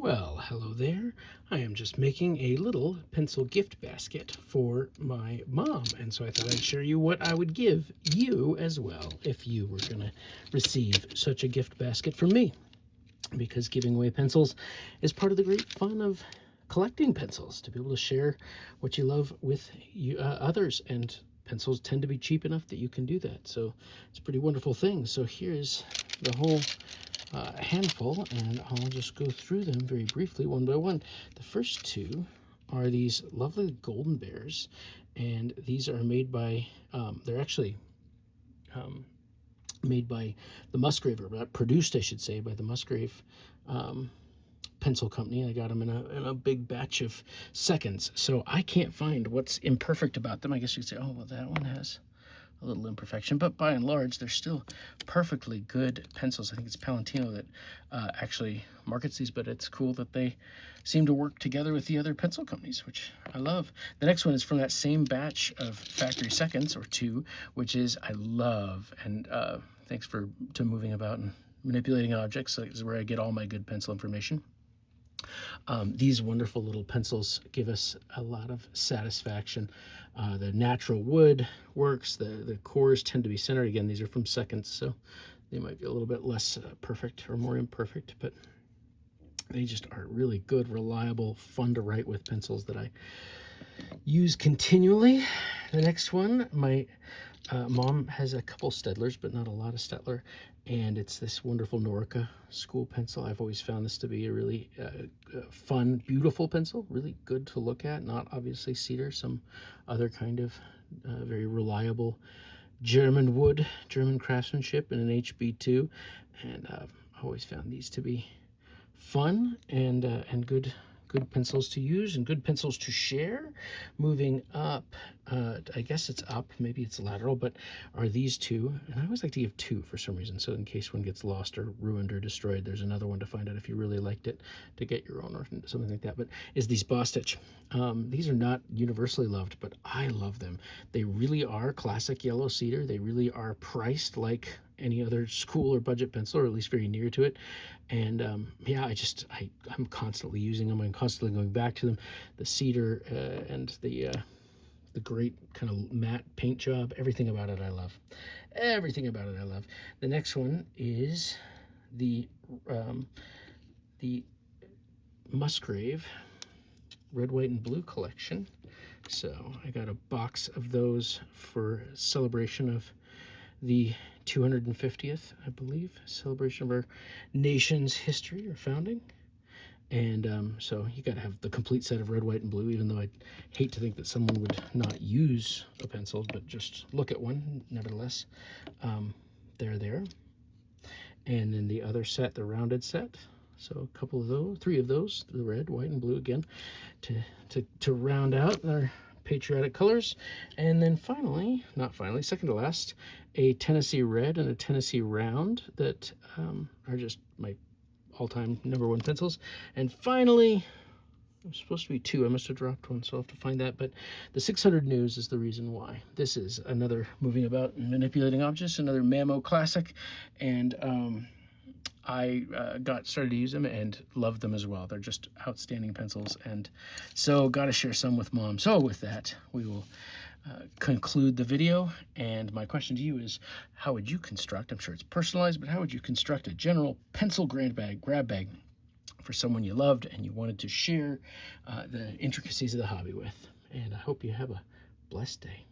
Well, hello there. I am just making a little pencil gift basket for my mom, and so I thought I'd share you what I would give you as well if you were going to receive such a gift basket from me. Because giving away pencils is part of the great fun of collecting pencils, to be able to share what you love with others, and pencils tend to be cheap enough that you can do that. So it's a pretty wonderful thing. So here's the whole handful, and I'll just go through them very briefly one by one. The first two are these lovely golden bears, and these are made by they're actually made by the Musgrave, or produced, I should say, by the Musgrave pencil company. I got them in a big batch of seconds, so I can't find what's imperfect about them. I guess you could say, oh, well, that one has a little imperfection, but by and large, they're still perfectly good pencils. I think it's Palantino that actually markets these, but it's cool that they seem to work together with the other pencil companies, which I love. The next one is from that same batch of factory seconds, or two, which is I love, and thanks to moving about and manipulating objects. So this is where I get all my good pencil information. These wonderful little pencils give us a lot of satisfaction. The natural wood works. The cores tend to be centered. Again, these are from seconds, so they might be a little bit less perfect or more imperfect, but they just are really good, reliable, fun to write with pencils that I use continually. The next one, my mom has a couple Stedlers, but not a lot of Stettler, and it's this wonderful Norica school pencil. I've always found this to be a really fun, beautiful pencil, really good to look at. Not obviously cedar, some other kind of very reliable German wood, German craftsmanship, in an HB2, and I've always found these to be fun and good pencils to use and good pencils to share. Moving up, I guess it's up, maybe it's lateral, but are these two, and I always like to give two for some reason, so in case one gets lost or ruined or destroyed, there's another one to find out if you really liked it, to get your own or something like that. But is these Bostitch. These are not universally loved, but I love them. They really are classic yellow cedar. They really are priced like any other school or budget pencil, or at least very near to it. And yeah, I'm constantly using them. I'm constantly going back to them. The cedar and the great kind of matte paint job, everything about it I love. Everything about it I love. The next one is the Musgrave Red, White, and Blue collection. So I got a box of those for celebration of the 250th, I believe, celebration of our nation's history or founding. And so you got to have the complete set of red, white, and blue, even though I'd hate to think that someone would not use a pencil, but just look at one nevertheless. They're there. And then the other set, the rounded set. So a couple of those, three of those, the red, white, and blue again, to round out our patriotic colors. And then finally, not finally, second to last, a Tennessee red and a Tennessee round that are just my all-time #1 pencils. And finally, I'm supposed to be two. I must have dropped one, so I'll have to find that. But the 600 News is the reason why. This is another moving about and manipulating objects, another Mamo classic. And I got started to use them and loved them as well. They're just outstanding pencils, and so got to share some with Mom. So with that, we will conclude the video, and my question to you is, how would you construct, I'm sure it's personalized, but how would you construct a general pencil grab bag for someone you loved and you wanted to share the intricacies of the hobby with? And I hope you have a blessed day.